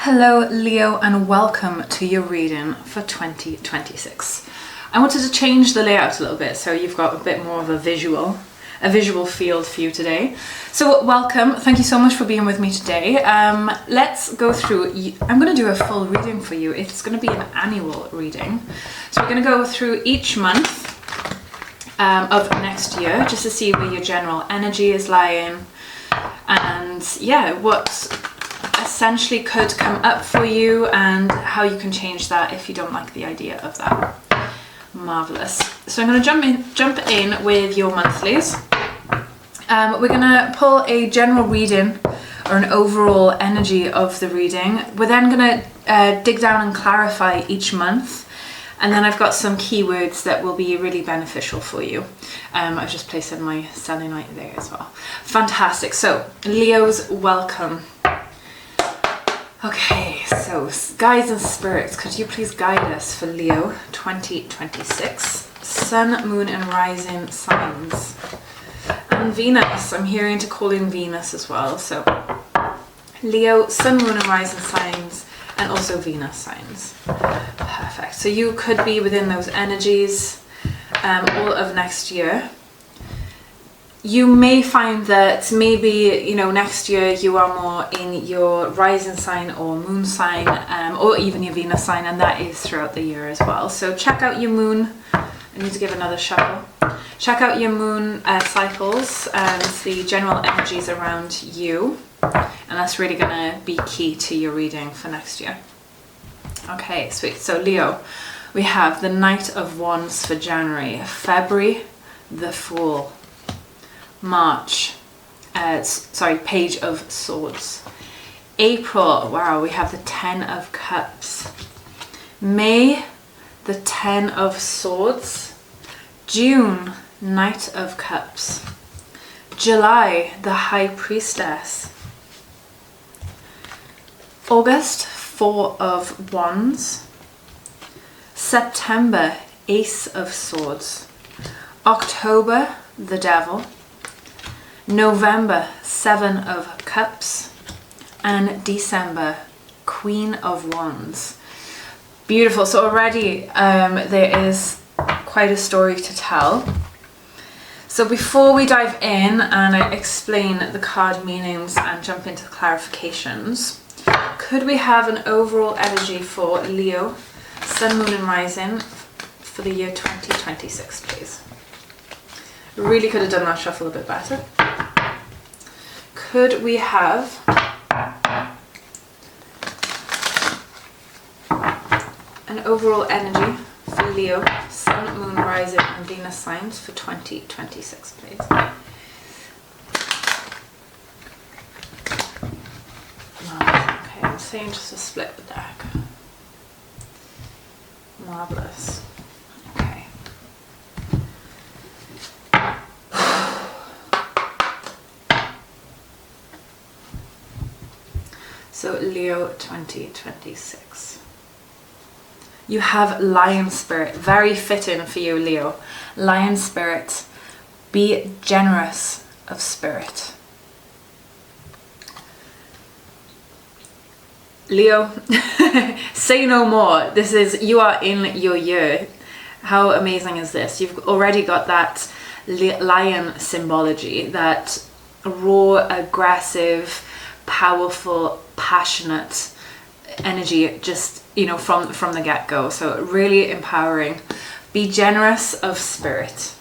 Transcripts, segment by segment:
Hello Leo, and welcome to your reading for 2026. I wanted to change the layout a little bit so you've got a bit more of a visual field for you today. So welcome, thank you so much for being with me today. Let's go through, I'm going to do a full reading for you. It's going to be an annual reading. So we're going to go through each month of next year just to see where your general energy is lying and what essentially could come up for you and how you can change that if you don't like the idea of that. Marvelous. So I'm going to jump in with your monthlies. We're going to pull a general reading or an overall energy of the reading. We're then going to dig down and clarify each month, and then I've got some keywords that will be really beneficial for you. I've just placed in my selenite there as well. Fantastic. So Leos, welcome. Okay, so guides and spirits, could you please guide us for Leo 2026? Sun, moon and rising signs. And Venus, I'm hearing to call in Venus as well. So Leo, sun, moon and rising signs, and also Venus signs. Perfect. So you could be within those energies all of next year. You may find that maybe, next year you are more in your rising sign or moon sign, or even your Venus sign, and that is throughout the year as well. So check out your moon. I need to give another shuffle. Check out your moon cycles and the general energies around you. And that's really going to be key to your reading for next year. Okay, sweet. So Leo, we have the Knight of Wands for January, February, the Fool. March, Page of Swords. April, wow, we have the Ten of Cups. May, the Ten of Swords. June, Knight of Cups. July, the High Priestess. August, Four of Wands. September, Ace of Swords. October, the Devil. November, Seven of Cups, and December, Queen of Wands. Beautiful. So already there is quite a story to tell. So before we dive in and I explain the card meanings and jump into clarifications, could we have an overall energy for Leo, Sun, Moon and Rising for the year 2026, please? Really could have done that shuffle a bit better. Could we have an overall energy for Leo, Sun, Moon, Rising and Venus signs for 2026, please? Okay, I'm saying just to split the deck. Marvelous. Okay. So Leo 2026. You have Lion Spirit, very fitting for you, Leo. Lion Spirit, be generous of spirit. Leo, say no more. You are in your year. How amazing is this? You've already got that lion symbology, that raw, aggressive, powerful, passionate energy, just from the get-go. So really empowering. Be generous of spirit.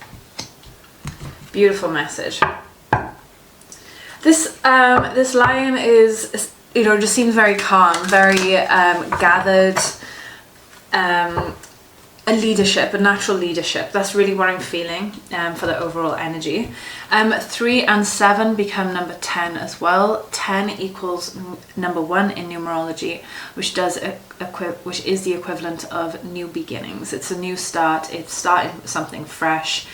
Beautiful message. This lion is just seems very calm, very gathered, a natural leadership. That's really what I'm feeling for the overall energy. 3 and 7 become number 10 as well. 10 equals number 1 in numerology, which is the equivalent of new beginnings. It's a new start. It's starting something fresh.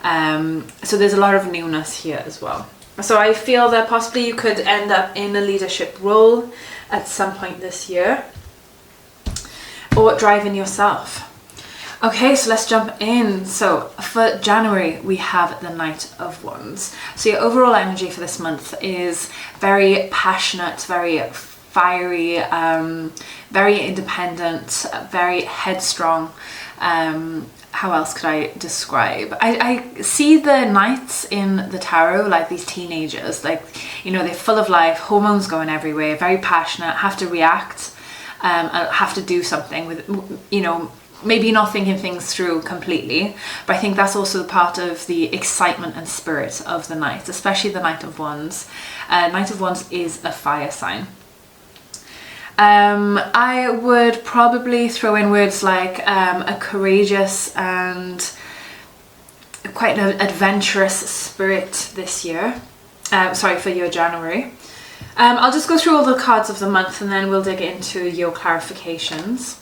So there's a lot of newness here as well. So I feel that possibly you could end up in a leadership role at some point this year, or driving yourself. Okay, so let's jump in. So for January, we have the Knight of Wands. So your overall energy for this month is very passionate, very fiery, very independent, very headstrong. How else could I describe? I see the knights in the tarot like these teenagers, like, you know, they're full of life, hormones going everywhere, very passionate, have to react, and have to do something with, you know, maybe not thinking things through completely, but I think that's also part of the excitement and spirit of the knight, especially the Knight of Wands. Knight of Wands is a fire sign. I would probably throw in words like a courageous and quite an adventurous spirit this year. For your January. I'll just go through all the cards of the month and then we'll dig into your clarifications.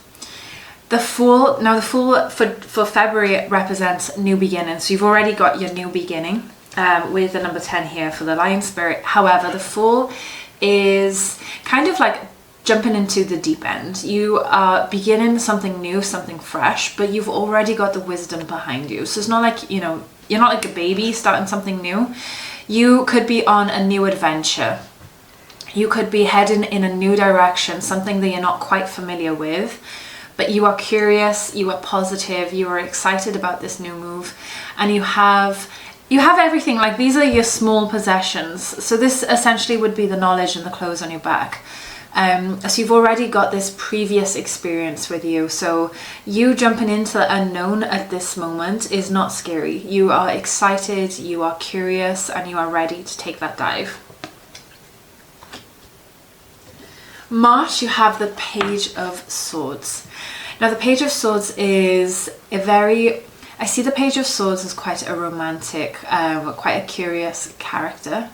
The Fool, now the Fool for February represents new beginnings. So you've already got your new beginning with the number 10 here for the Lion Spirit. However, the Fool is kind of like jumping into the deep end. You are beginning something new, something fresh, but you've already got the wisdom behind you. So it's not like, you know, you're not like a baby starting something new. You could be on a new adventure. You could be heading in a new direction, something that you're not quite familiar with, but you are curious, you are positive, you are excited about this new move, and you have everything. Like, these are your small possessions. So this essentially would be the knowledge and the clothes on your back. So you've already got this previous experience with you. So you jumping into the unknown at this moment is not scary. You are excited, you are curious, and you are ready to take that dive. March, you have the Page of Swords. Now the Page of Swords is I see the Page of Swords as quite a romantic, quite a curious character.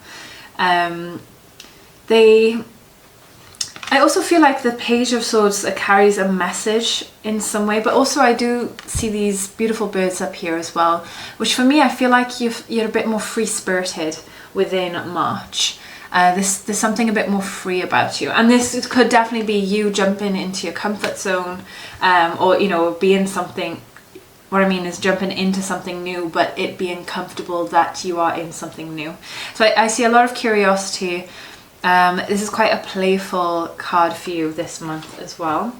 I also feel like the Page of Swords carries a message in some way, but also I do see these beautiful birds up here as well, which for me, I feel like you're a bit more free-spirited within March. There's something a bit more free about you, and this could definitely be you jumping into your comfort zone, or, you know, being something. What I mean is jumping into something new, but it being comfortable that you are in something new. So I see a lot of curiosity. This is quite a playful card for you this month as well.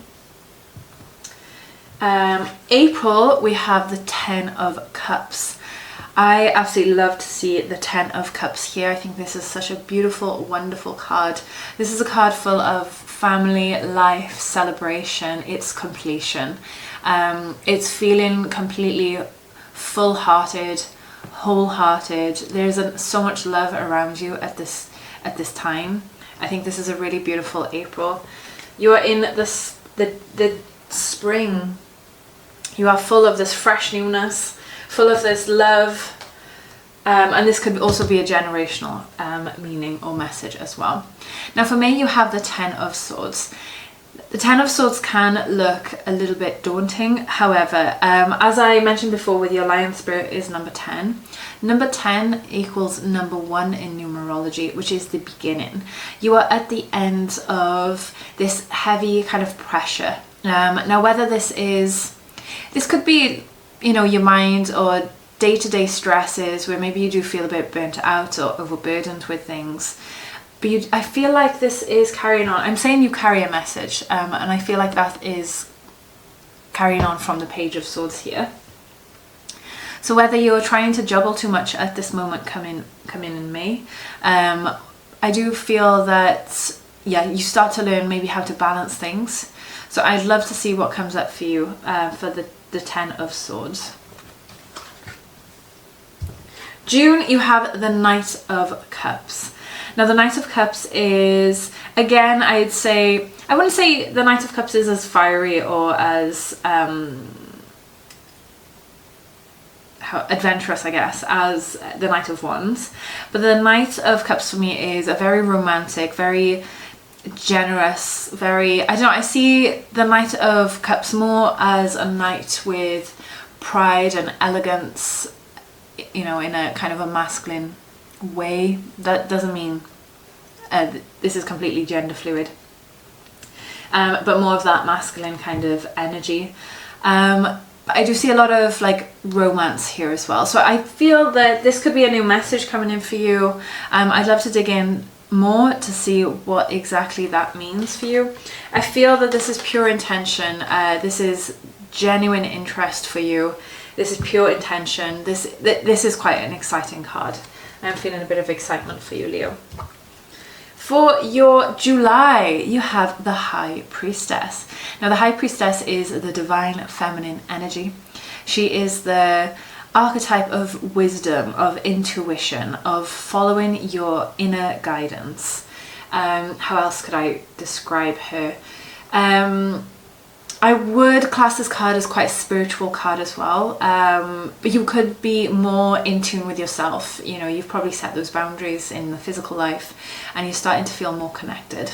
April, we have the 10 of Cups. I absolutely love to see the 10 of Cups here. I think this is such a beautiful, wonderful card. This is a card full of family, life, celebration. It's completion. It's feeling completely full-hearted, wholehearted. There's so much love around you at this time. I think this is a really beautiful April. You are in the spring. You are full of this fresh newness, full of this love, and this could also be a generational meaning or message as well. Now for May, you have the 10 of Swords. The 10 of Swords can look a little bit daunting. However, as I mentioned before, with your Lion Spirit is number 10. Number 10 equals number 1 in numerology, which is the beginning. You are at the end of this heavy kind of pressure. Now, whether this could be, you know, your mind or day-to-day stresses where maybe you do feel a bit burnt out or overburdened with things. But I feel like this is carrying on. I'm saying you carry a message, and I feel like that is carrying on from the Page of Swords here. So whether you're trying to juggle too much at this moment coming in May, I do feel that, yeah, you start to learn maybe how to balance things. So I'd love to see what comes up for you for the 10 of Swords. June, you have the Knight of Cups. Now the Knight of Cups is, again, I wouldn't say the Knight of Cups is as fiery or as adventurous, I guess, as the Knight of Wands. But the Knight of Cups for me is a very romantic, very generous, I don't know, I see the Knight of Cups more as a knight with pride and elegance, you know, in a kind of a masculine way. That doesn't mean this is completely gender fluid, but more of that masculine kind of energy. I do see a lot of like romance here as well. So I feel that this could be a new message coming in for you. I'd love to dig in more to see what exactly that means for you. I feel that this is pure intention. This is genuine interest for you. This is pure intention. This is quite an exciting card. I'm feeling a bit of excitement for you, Leo. For your July, you have the High Priestess. Now, the High Priestess is the divine feminine energy. She is the archetype of wisdom, of intuition, of following your inner guidance. How else could I describe her? I would class this card as quite a spiritual card as well, but you could be more in tune with yourself. You know, you've probably set those boundaries in the physical life and you're starting to feel more connected.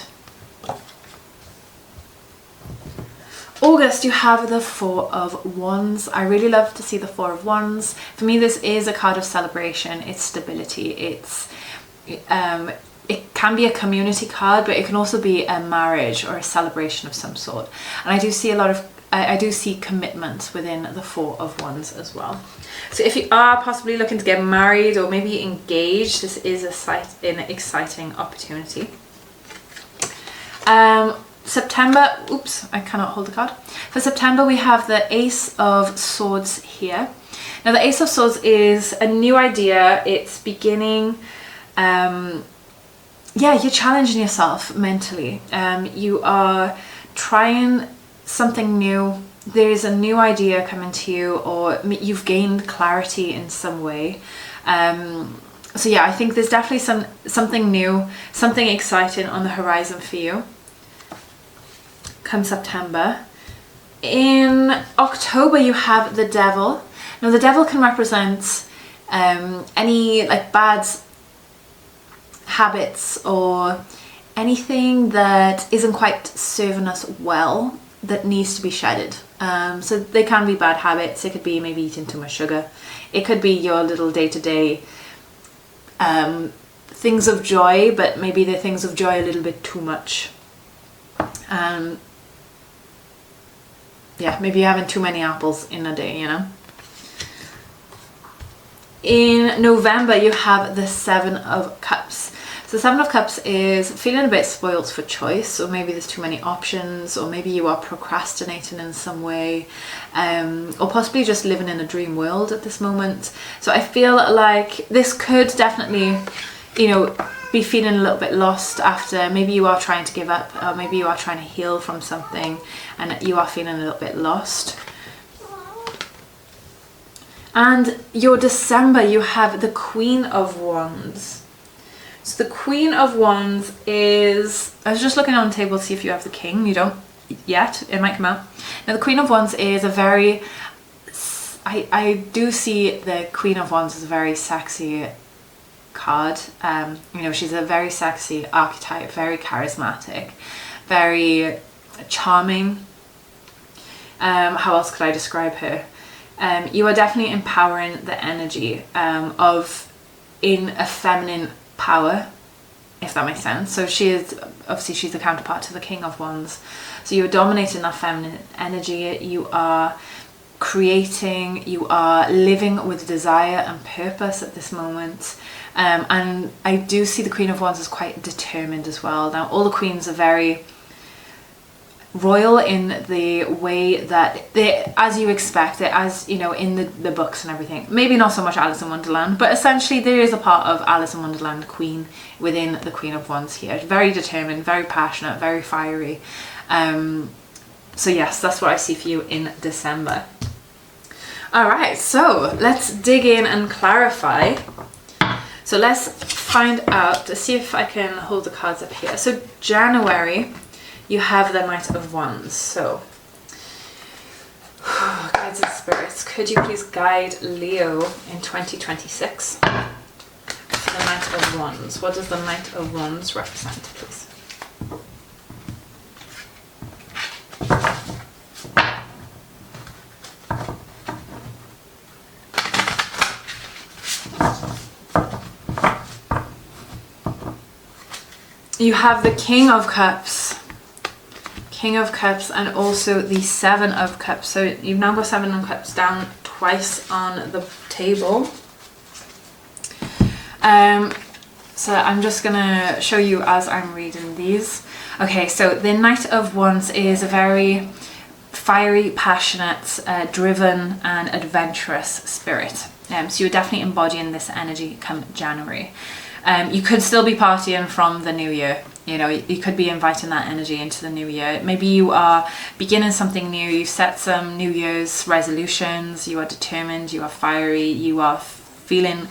August, you have the Four of Wands. I really love to see the Four of Wands. For me, this is a card of celebration. It's stability. It can be a community card, but it can also be a marriage or a celebration of some sort. And I do see I do see commitment within the Four of Wands as well. So if you are possibly looking to get married or maybe engaged, this is an exciting opportunity. September, oops, I cannot hold the card. For September, we have the Ace of Swords here. Now, the Ace of Swords is a new idea. It's beginning. Yeah, you're challenging yourself mentally. You are trying something new. There is a new idea coming to you, or you've gained clarity in some way. So yeah, I think there's definitely something new, something exciting on the horizon for you come September. In October, you have the Devil. Now, the Devil can represent any like bad habits or anything that isn't quite serving us well that needs to be shedded. So they can be bad habits. It could be maybe eating too much sugar. It could be your little day-to-day things of joy, but maybe the things of joy a little bit too much. Yeah, maybe you're having too many apples in a day, you know. In November, you have the Seven of Cups. So the Seven of Cups is feeling a bit spoilt for choice, or maybe there's too many options, or maybe you are procrastinating in some way, or possibly just living in a dream world at this moment. So I feel like this could definitely, you know, be feeling a little bit lost after maybe you are trying to give up, or maybe you are trying to heal from something and you are feeling a little bit lost. And your December, you have the Queen of Wands. So the Queen of Wands is, I was just looking on the table to see if you have the King. You don't yet, it might come out. Now the Queen of Wands is a very, I do see the Queen of Wands as a very sexy card. You know, she's a very sexy archetype, very charismatic, very charming. How else could I describe her? You are definitely empowering the energy of in a feminine power, if that makes sense. So she is, obviously she's the counterpart to the King of Wands. So you're dominating that feminine energy. You are creating, you are living with desire and purpose at this moment. And I do see the Queen of Wands as quite determined as well. Now, all the queens are very royal in the way that they, as you expect it, as you know, in the books and everything. Maybe not so much Alice in Wonderland, but essentially there is a part of Alice in Wonderland queen within the Queen of Wands here. Very determined, very passionate, very fiery. So yes, that's what I see for you in December. Alright, so let's dig in and clarify. So let's find out, to see if I can hold the cards up here. So January, you have the Knight of Wands. So, guides and spirits, could you please guide Leo in 2026 for the Knight of Wands? What does the Knight of Wands represent, please? You have the King of Cups. King of Cups, and also the Seven of Cups. So you've now got Seven of Cups down twice on the table. So I'm just gonna show you as I'm reading these. Okay, so the Knight of Wands is a very fiery, passionate, driven and adventurous spirit. So you're definitely embodying this energy come January. You could still be partying from the new year. You know, you could be inviting that energy into the new year. Maybe you are beginning something new. You've set some New Year's resolutions. You are determined. You are fiery. You are feeling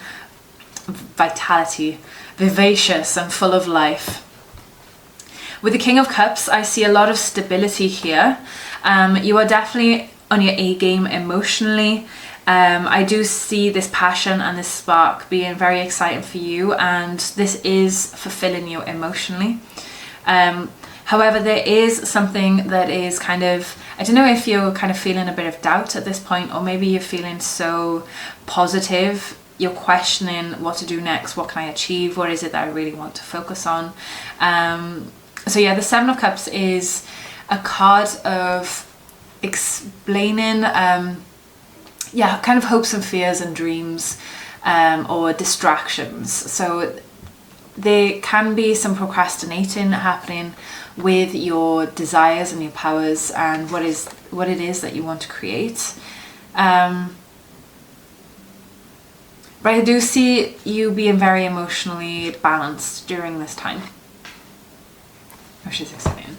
vitality, vivacious and full of life. With the King of Cups, I see a lot of stability here. You are definitely on your A game emotionally. I do see this passion and this spark being very exciting for you, and this is fulfilling you emotionally. However, there is something that is kind of, I don't know if you're kind of feeling a bit of doubt at this point, or maybe you're feeling so positive, you're questioning what to do next, what can I achieve, what is it that I really want to focus on. So yeah, the Seven of Cups is a card of explaining kind of hopes and fears and dreams, or distractions. So there can be some procrastinating happening with your desires and your powers and what it is that you want to create. But I do see you being very emotionally balanced during this time, which is exciting.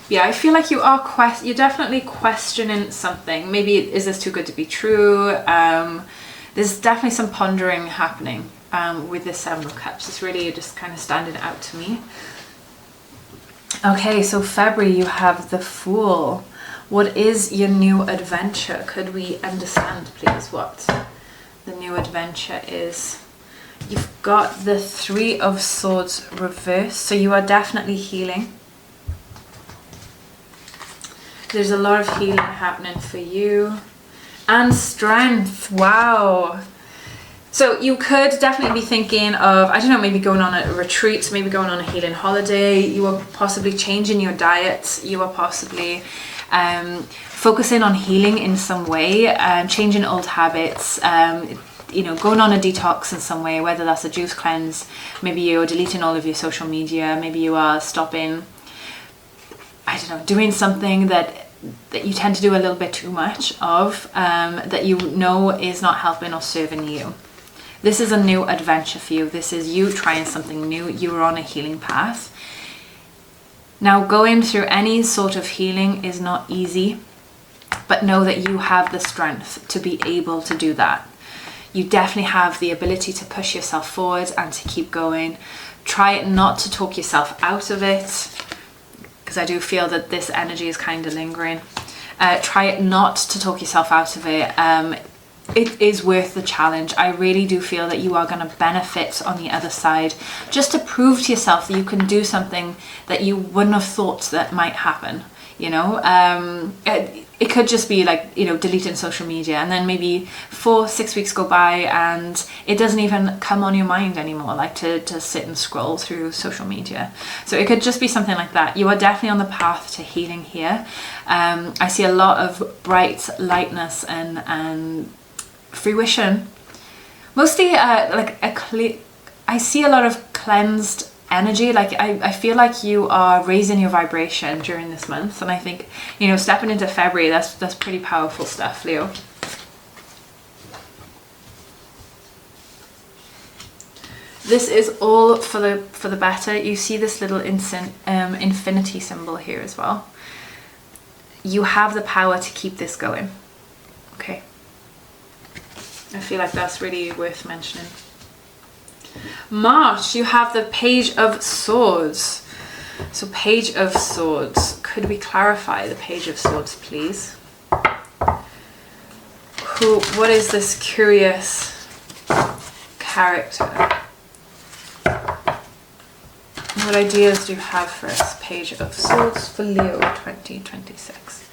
Yeah, I feel like you're definitely questioning something. Maybe, is this too good to be true? There's definitely some pondering happening with this Seven of Cups. It's really just kind of standing out to me. Okay, so February, you have the Fool. What is your new adventure? Could we understand, please, what the new adventure is? You've got the Three of Swords reversed, so you are definitely healing. There's a lot of healing happening for you. And strength, wow. So you could definitely be thinking of, I don't know, maybe going on a retreat, maybe going on a healing holiday. You are possibly changing your diet. You are possibly focusing on healing in some way, changing old habits, going on a detox in some way, whether that's a juice cleanse. Maybe you're deleting all of your social media. Maybe you are stopping, I don't know, doing something that you tend to do a little bit too much of, that you know is not helping or serving you. This is a new adventure for you. This is you trying something new. You are on a healing path. Now, going through any sort of healing is not easy, but know that you have the strength to be able to do that. You definitely have the ability to push yourself forward and to keep going. Try not to talk yourself out of it, because I do feel that this energy is kind of lingering. Try not to talk yourself out of it. It is worth the challenge. I really do feel that you are going to benefit on the other side, just to prove to yourself that you can do something that you wouldn't have thought that might happen. It could just be like, deleting social media, and then maybe 4-6 weeks go by and it doesn't even come on your mind anymore, like to sit and scroll through social media. So it could just be something like that. You are definitely on the path to healing here. I see a lot of bright lightness and fruition. Mostly I see a lot of cleansed energy. Like I feel like you are raising your vibration during this month, and I think stepping into February, that's pretty powerful stuff, Leo. This is all for the better. You see this little infinity symbol here as well. You have the power to keep this going. Okay, I feel like that's really worth mentioning. March, you have the Page of Swords. So Page of Swords, could we clarify the Page of Swords, please? What is this curious character? What ideas do you have for us? Page of Swords for Leo 2026.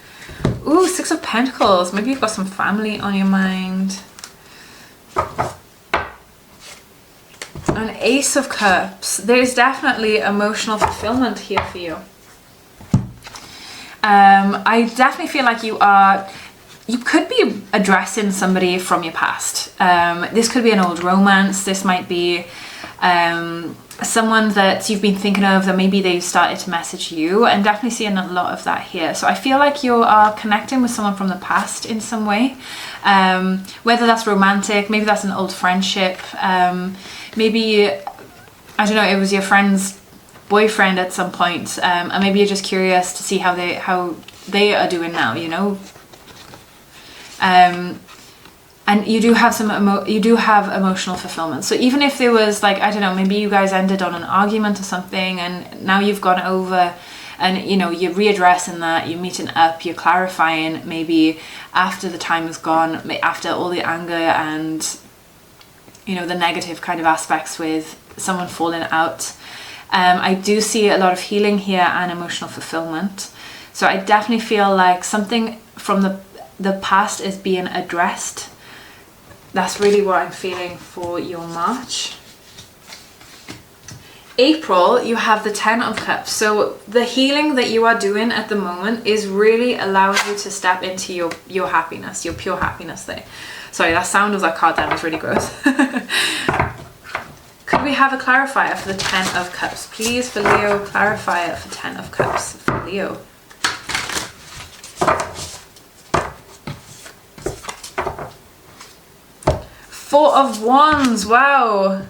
Ooh, Six of Pentacles. Maybe you've got some family on your mind. An Ace of Cups. There's definitely emotional fulfillment here for you. I definitely feel like you are you could be addressing somebody from your past. This could be an old romance. This might be someone that you've been thinking of, that maybe they've started to message you, and definitely seeing a lot of that here. So I feel like you are connecting with someone from the past in some way, whether that's romantic, maybe that's an old friendship, maybe, I don't know, it was your friend's boyfriend at some point, and maybe you're just curious to see how they are doing now, you know. And you do have emotional fulfillment. So even if there was, like, I don't know, maybe you guys ended on an argument or something, and now you've gone over, and you know, you're readdressing that, you're meeting up, you're clarifying, maybe after the time is gone, after all the anger and, you know, the negative kind of aspects with someone falling out. I do see a lot of healing here and emotional fulfillment. So I definitely feel like something from the past is being addressed. That's really what I'm feeling for your March. April, you have the 10 of Cups. So the healing that you are doing at the moment is really allowing you to step into your happiness, your pure happiness there. Sorry, that sound of that card there was really gross. Could we have a clarifier for the 10 of Cups? Please, for Leo, clarifier for 10 of Cups for Leo. Four of Wands, wow.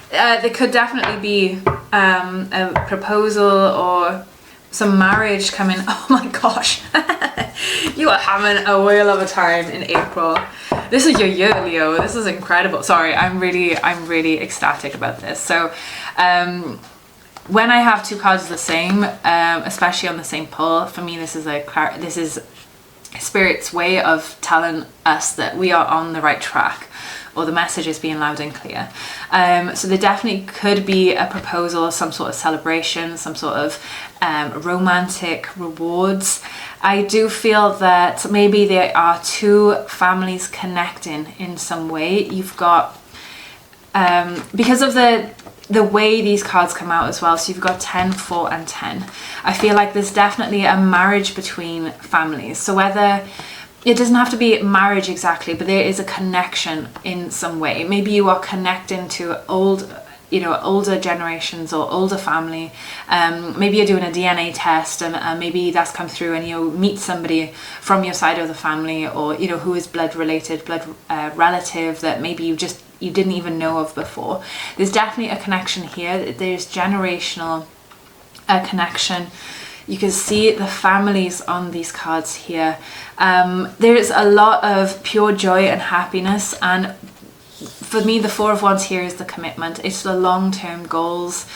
There could definitely be a proposal or some marriage coming. Oh my gosh. You are having a whale of a time in April. This is your year, Leo. This is incredible. Sorry, I'm really ecstatic about this. So when I have two cards the same, especially on the same pull, for me this is Spirit's way of telling us that we are on the right track, or the message is being loud and clear. So there definitely could be a proposal, some sort of celebration, some sort of romantic rewards. I do feel that maybe there are two families connecting in some way. You've got, because of the way these cards come out as well, so you've got 10, 4 and 10. I feel like there's definitely a marriage between families. So whether, it doesn't have to be marriage exactly, but there is a connection in some way. Maybe you are connecting to older generations or older family. Maybe you're doing a DNA test, and maybe that's come through, and you meet somebody from your side of the family, or you know, who is blood relative that maybe you didn't even know of before. There's definitely a connection here. There's generational connection. You can see the families on these cards here. There is a lot of pure joy and happiness, and for me the Four of Wands here is the commitment. It's the long-term goals.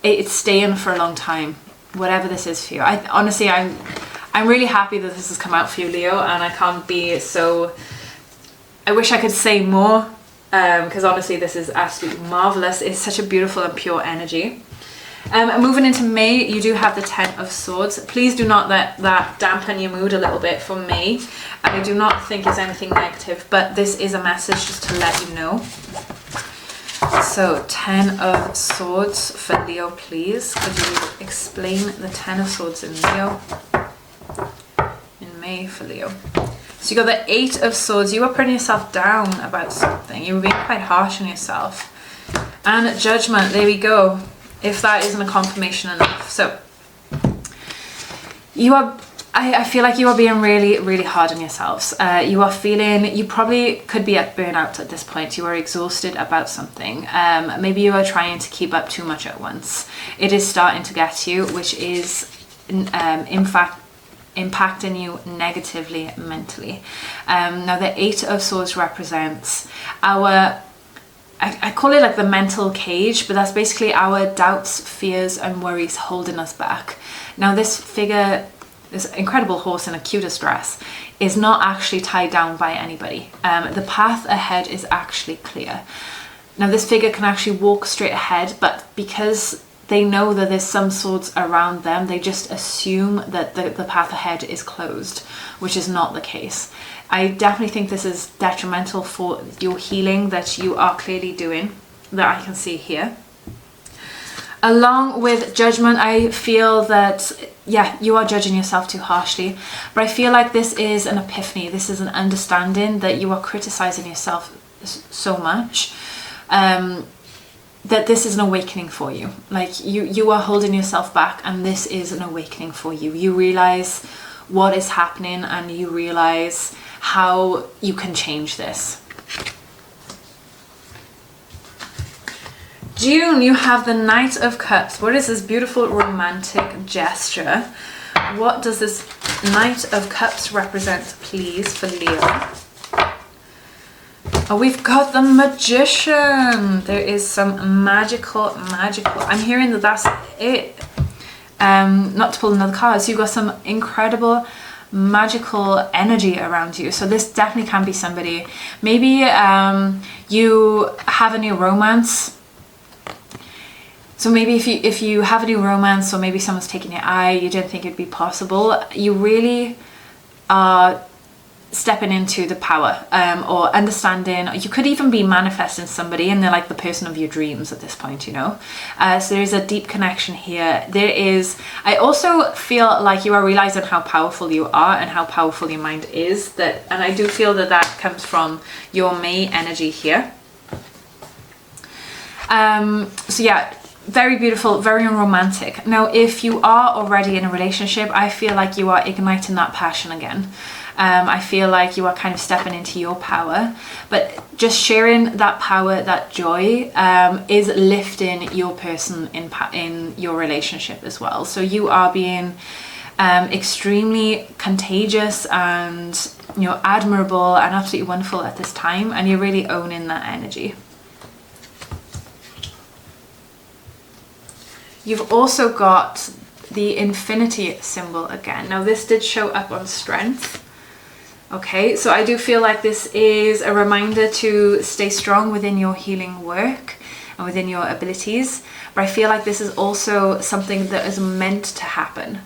It's staying for a long time, whatever this is for you. Honestly, I'm really happy that this has come out for you, Leo, and I can't be so... I wish I could say more, because honestly this is absolutely marvelous. It's such a beautiful and pure energy. Moving into May, you do have the 10 of Swords. Please do not let that dampen your mood a little bit for May. I do not think it's anything negative, but this is a message just to let you know. So 10 of Swords for Leo, please. Could you explain the 10 of Swords in Leo? In May for Leo. So you got the 8 of Swords. You were putting yourself down about something. You were being quite harsh on yourself. And Judgment, there we go. If that isn't a confirmation enough. So you are, I feel like you are being really, really hard on yourselves. You are feeling, you probably could be at burnout at this point. You are exhausted about something. Maybe you are trying to keep up too much at once. It is starting to get you, which is in fact impacting you negatively mentally. Now the 8 of Swords represents our, I call it like the mental cage, but that's basically our doubts, fears and worries holding us back. Now this figure, this incredible horse in a cutest dress, is not actually tied down by anybody. The path ahead is actually clear. Now this figure can actually walk straight ahead, but because they know that there's some swords around them, they just assume that the path ahead is closed, which is not the case. I definitely think this is detrimental for your healing that you are clearly doing, that I can see here. Along with judgment, I feel that, yeah, you are judging yourself too harshly. But I feel like this is an epiphany. This is an understanding that you are criticizing yourself so much. That this is an awakening for you. Like you are holding yourself back, and this is an awakening for you. You realize what is happening, and you realize how you can change this. June, you have the Knight of Cups. What is this beautiful romantic gesture? What does this Knight of Cups represent, please, for Leo? Oh, we've got the Magician. There is some magical. I'm hearing that that's it. Not to pull another card. So you've got some incredible magical energy around you. So this definitely can be somebody. Maybe you have a new romance. So maybe if you have a new romance, or maybe someone's taken your eye, you didn't think it'd be possible. You really are stepping into the power, or understanding. You could even be manifesting somebody, and they're like the person of your dreams at this point, you know. So there's a deep connection here. I also feel like you are realizing how powerful you are and how powerful your mind is. And I do feel that comes from your May energy here. So yeah, very beautiful, very romantic. Now, if you are already in a relationship, I feel like you are igniting that passion again. I feel like you are kind of stepping into your power, but just sharing that power, that joy, is lifting your person in your relationship as well. So you are being extremely contagious and, you know, admirable and absolutely wonderful at this time, and you're really owning that energy. You've also got the infinity symbol again. Now this did show up on strength. Okay, so I do feel like this is a reminder to stay strong within your healing work and within your abilities. But I feel like this is also something that is meant to happen.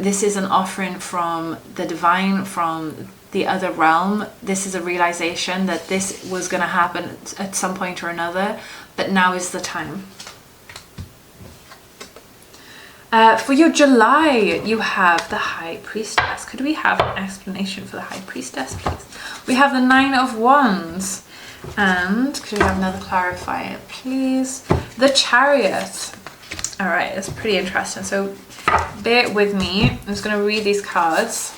This is an offering from the divine, from the other realm. This is a realization that this was going to happen at some point or another, but now is the time. For your July, you have the High Priestess. Could we have an explanation for the High Priestess, please? We have the Nine of Wands. And could we have another clarifier, please? The Chariot. All right, that's pretty interesting. So bear with me. I'm just going to read these cards.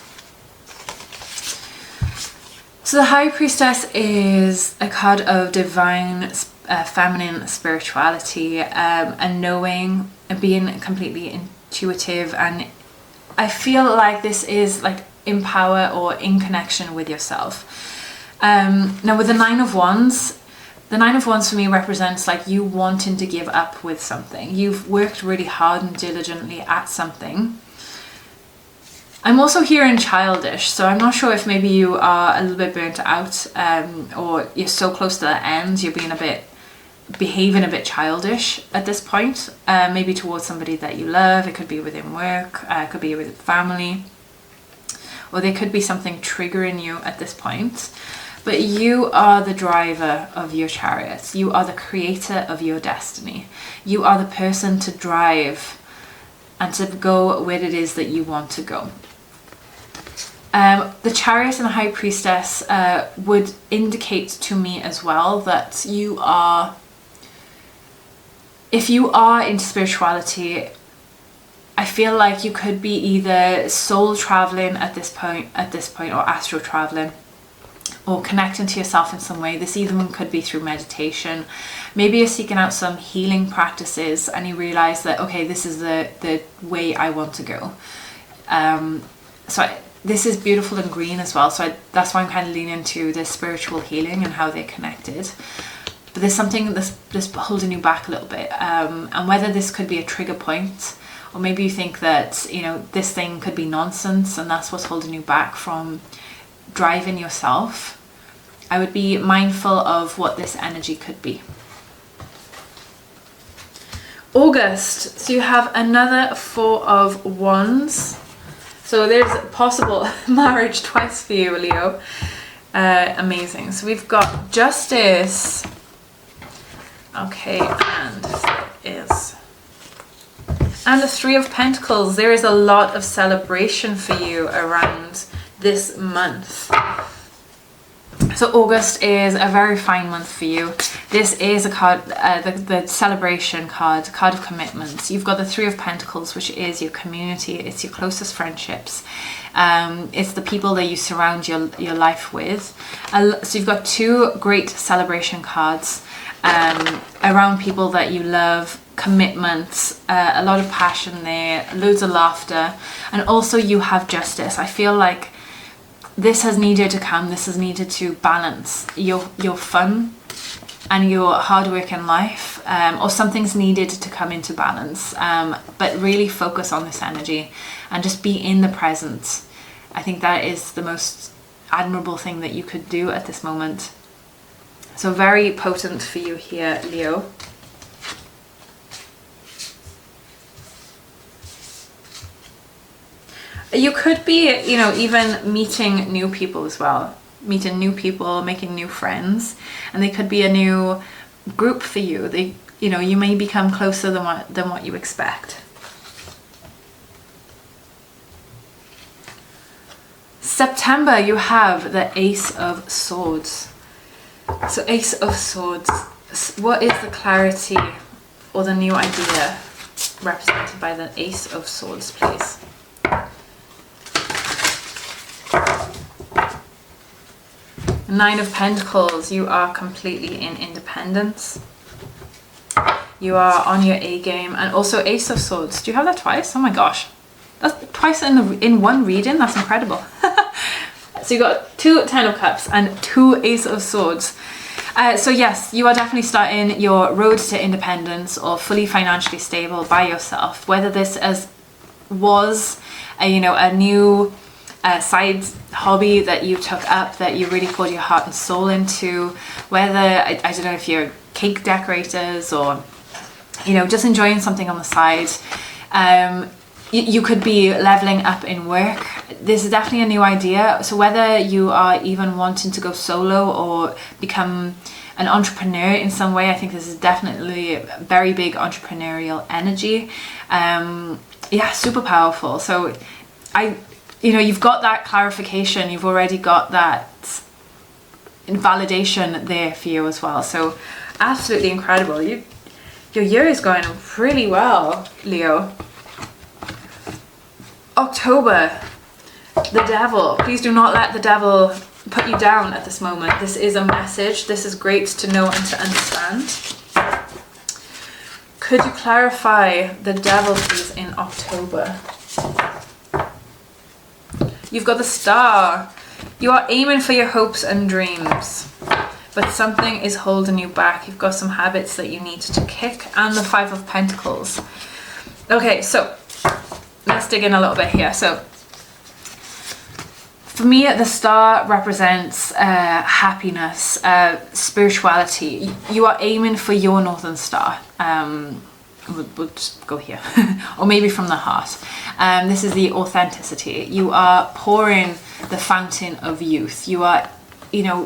So the High Priestess is a card of divine feminine spirituality, and knowing and being completely intuitive, and I feel like this is like in power or in connection with yourself. Now with the Nine of Wands for me represents like you wanting to give up with something. You've worked really hard and diligently at something. I'm also hearing childish, so I'm not sure if maybe you are a little bit burnt out, or you're so close to the end, you're behaving a bit childish at this point, maybe towards somebody that you love. It could be within work, it could be with family, or there could be something triggering you at this point. But you are the driver of your chariot. You are the creator of your destiny. You are the person to drive and to go where it is that you want to go. The Chariot and the High Priestess would indicate to me as well that you are, if you are into spirituality, I feel like you could be either soul traveling at this point, or astral traveling, or connecting to yourself in some way. This even could be through meditation. Maybe you're seeking out some healing practices and you realize that, okay, this is the way I want to go. This is beautiful and green as well. So that's why I'm kind of leaning into the spiritual healing and how they're connected. But there's something that's holding you back a little bit. And whether this could be a trigger point, or maybe you think that, you know, this thing could be nonsense and that's what's holding you back from driving yourself. I would be mindful of what this energy could be. August, so you have another Four of Wands. So there's possible marriage twice for you, Leo. Amazing. So we've got Justice. Okay, and there is And the Three of Pentacles. There is a lot of celebration for you around this month. So August is a very fine month for you. This is a card, the celebration card of commitments. You've got the Three of Pentacles, which is your community. It's your closest friendships. It's the people that you surround your life with. So you've got two great celebration cards around people that you love, commitments, a lot of passion there, loads of laughter, and also you have justice. I feel like this has needed to come. This has needed to balance your fun and your hard work in life, or something's needed to come into balance. But really focus on this energy and just be in the present. I think that is the most admirable thing that you could do at this moment. So very potent for you here, Leo. You could be, you know, even meeting new people as well. Meeting new people, making new friends. And they could be a new group for you. They, you know, you may become closer than what you expect. September, you have the Ace of Swords. So Ace of Swords. What is the clarity or the new idea represented by the Ace of Swords, please? Nine of Pentacles, you are completely in independence. You are on your A game. And also Ace of Swords. Do you have that twice? Oh my gosh. That's twice in one reading. That's incredible. So you got two Ten of Cups and two Ace of Swords. So yes, you are definitely starting your road to independence or fully financially stable by yourself. Whether this was a new side hobby that you took up, that you really poured your heart and soul into, whether I don't know if you're cake decorators or just enjoying something on the side. You could be leveling up in work. This is definitely a new idea. So whether you are even wanting to go solo or become an entrepreneur in some way, I think this is definitely a very big entrepreneurial energy. Yeah, super powerful. So you've got that clarification. You've already got that validation there for you as well. So absolutely incredible. Your year is going really well, Leo. October, the Devil. Please do not let the devil put you down at this moment. This is a message. This is great to know and to understand. Could you clarify the Devil, please, in October? You've got the Star. You are aiming for your hopes and dreams, but something is holding you back. You've got some habits that you need to kick, and the Five of Pentacles. Okay, so let's dig in a little bit here. So for me, the Star represents happiness, spirituality. You are aiming for your Northern Star. We'll just go here. Or maybe from the heart. This is the authenticity. You are pouring the fountain of youth. You are,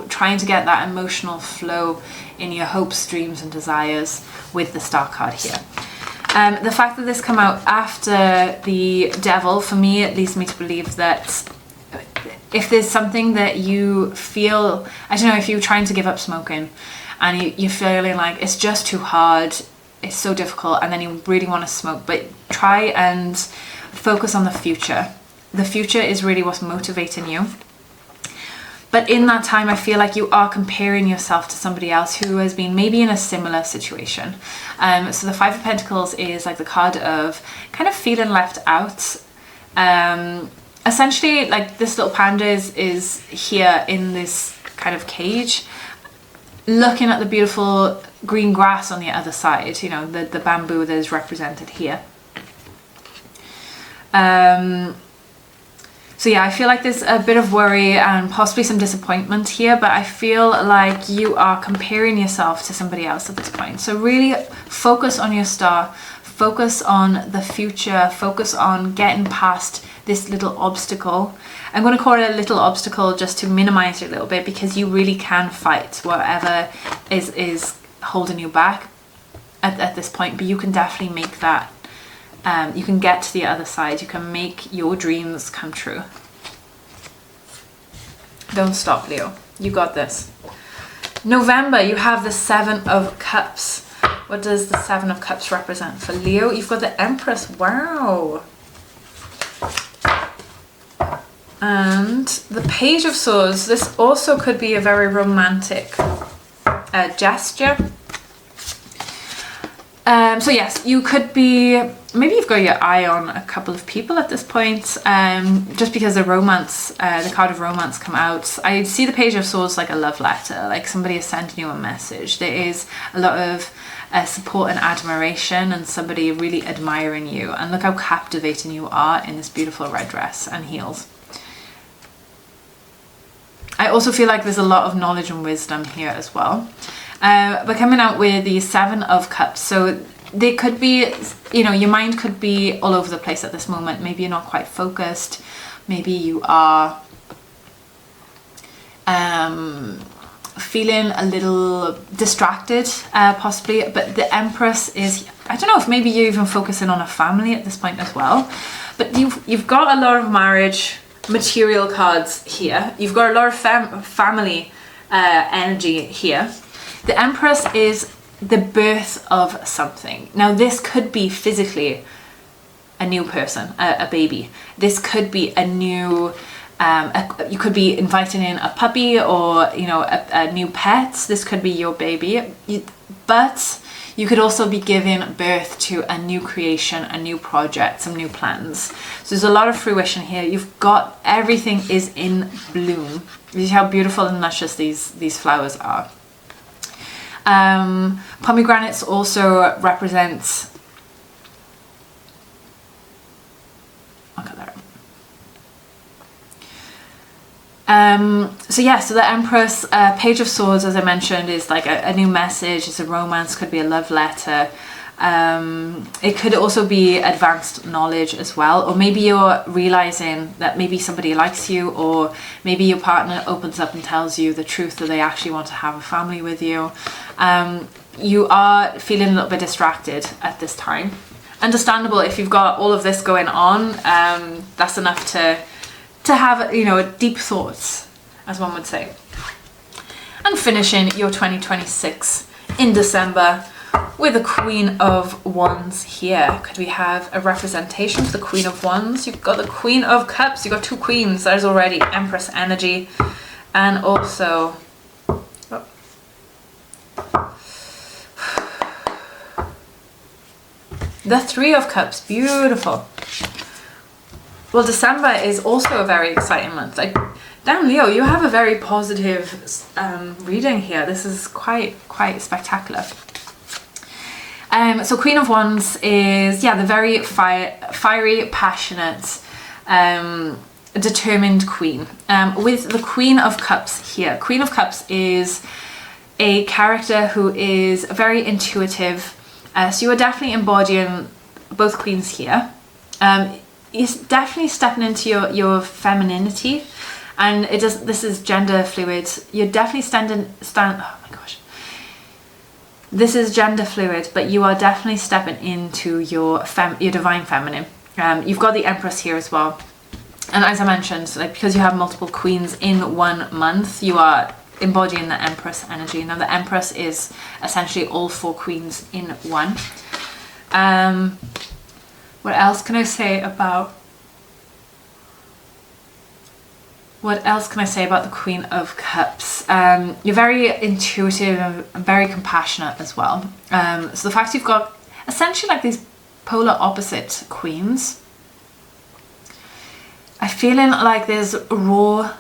trying to get that emotional flow in your hopes, dreams and desires with the Star card here. The fact that this come out after the Devil, for me, it leads me to believe that if there's something that you feel, I don't know, if you're trying to give up smoking and you're feeling like it's just too hard, it's so difficult, and then you really want to smoke, but try and focus on the future. The future is really what's motivating you. But in that time, I feel like you are comparing yourself to somebody else who has been maybe in a similar situation. So the Five of Pentacles is like the card of kind of feeling left out. Essentially, like this little panda is here in this kind of cage, looking at the beautiful green grass on the other side, the bamboo that is represented here. So yeah, I feel like there's a bit of worry and possibly some disappointment here, but I feel like you are comparing yourself to somebody else at this point. So really focus on your Star, focus on the future, focus on getting past this little obstacle. I'm going to call it a little obstacle just to minimize it a little bit, because you really can fight whatever is holding you back at this point, but you can definitely make that You can get to the other side. You can make your dreams come true. Don't stop, Leo. You got this. November, you have the 7 of Cups. What does the 7 of Cups represent for Leo? You've got the Empress. Wow. And the Page of Swords. This also could be a very romantic gesture. So yes, you could be, maybe you've got your eye on a couple of people at this point, just because the romance, the card of romance come out. I see the Page of Swords like a love letter, like somebody is sending you a message. There is a lot of support and admiration, and somebody really admiring you. And look how captivating you are in this beautiful red dress and heels. I also feel like there's a lot of knowledge and wisdom here as well. But coming out with the 7 of Cups, so they could be, you know, your mind could be all over the place at this moment. Maybe you're not quite focused. Maybe you are feeling a little distracted, possibly. But the Empress is, I don't know if maybe you're even focusing on a family at this point as well. But you've got a lot of marriage material cards here. You've got a lot of family energy here. The Empress is the birth of something. Now this could be physically a new person, a baby. This could be a new, you could be inviting in a puppy, or, you know, a new pet. This could be your baby. But you could also be giving birth to a new creation, a new project, some new plans. So there's a lot of fruition here. You've got, everything is in bloom. You see how beautiful and luscious these flowers are. Pomegranates also represent, okay, there. So yeah, so the Empress, Page of Swords, as I mentioned, is like a new message. It's a romance, could be a love letter. It could also be advanced knowledge as well, or maybe you're realizing that maybe somebody likes you, or maybe your partner opens up and tells you the truth that they actually want to have a family with you. You are feeling a little bit distracted at this time. Understandable if you've got all of this going on. That's enough to have, you know, deep thoughts, as one would say. And finishing your 2026 in December with the Queen of Wands here. Could we have a representation for the Queen of Wands? You've got the Queen of Cups. You've got 2 queens. There's already Empress energy. And also, the 3 of Cups. Beautiful. Well, December is also a very exciting month. Like, damn, Leo, you have a very positive reading here. This is quite spectacular. So Queen of Wands is, yeah, the very fiery, passionate, determined queen. With the Queen of Cups here. Queen of Cups is a character who is very intuitive. So you are definitely embodying both queens here. Is definitely stepping into your femininity, and this is gender fluid. You're definitely oh my gosh, this is gender fluid, but you are definitely stepping into your divine feminine. You've got the Empress here as well, and as I mentioned, like, because you have multiple queens in 1 month, you are embodying the Empress energy. Now the Empress is essentially all 4 queens in one. What else can I say about the Queen of Cups? You're very intuitive and very compassionate as well. So the fact you've got essentially like these polar opposite queens, I'm feeling like there's raw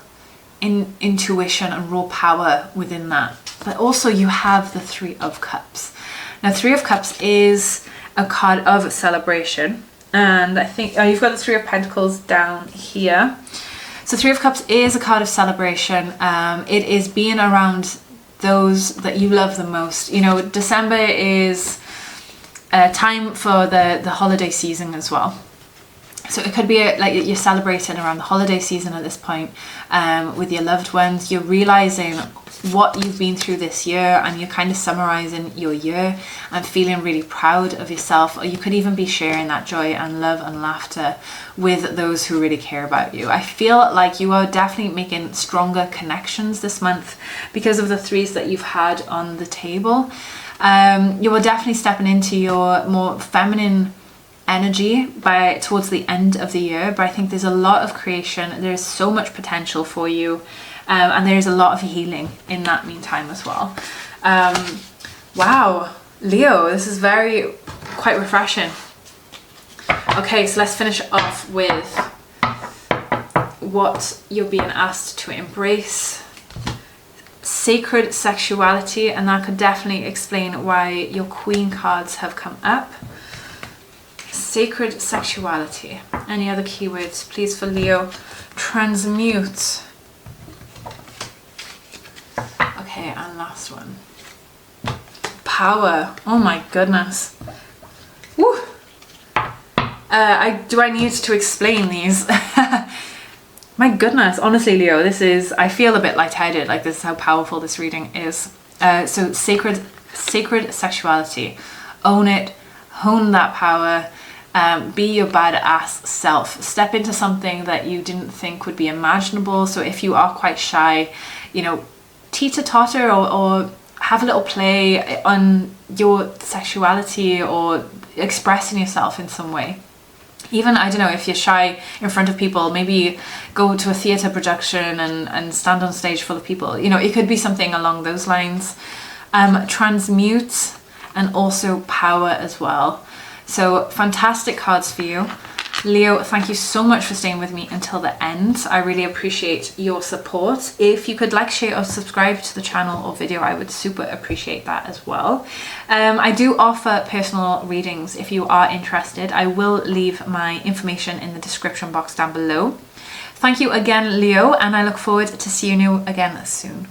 intuition and raw power within that. But also you have the 3 of Cups. Now 3 of Cups is a card of celebration. And I think you've got the 3 of Pentacles down here. So 3 of Cups is a card of celebration. It is being around those that you love the most. You know, December is time for the holiday season as well. So it could be like you're celebrating around the holiday season at this point with your loved ones. You're realizing what you've been through this year, and you're kind of summarizing your year and feeling really proud of yourself. Or you could even be sharing that joy and love and laughter with those who really care about you. I feel like you are definitely making stronger connections this month because of the threes that you've had on the table. You are definitely stepping into your more feminine energy towards the end of the year, but I think there's a lot of creation. There's so much potential for you, and there's a lot of healing in that meantime as well. Wow, Leo, this is quite refreshing. Okay, so let's finish off with what you're being asked to embrace. Sacred sexuality, and that could definitely explain why your Queen cards have come up. Sacred sexuality. Any other keywords, please, for Leo? Transmute. Okay, and last one. Power. Oh my goodness. Woo. Do I need to explain these? My goodness, honestly, Leo, I feel a bit lightheaded. Like, this is how powerful this reading is. So sacred sexuality. Own it, hone that power. Be your badass self. Step into something that you didn't think would be imaginable. So if you are quite shy, teeter-totter or have a little play on your sexuality or expressing yourself in some way. Even, I don't know, if you're shy in front of people, maybe go to a theatre production and stand on stage full of people. It could be something along those lines. Transmute, and also power as well. So fantastic cards for you. Leo, thank you so much for staying with me until the end. I really appreciate your support. If you could like, share or subscribe to the channel or video, I would super appreciate that as well. I do offer personal readings if you are interested. I will leave my information in the description box down below. Thank you again, Leo, and I look forward to seeing you again soon.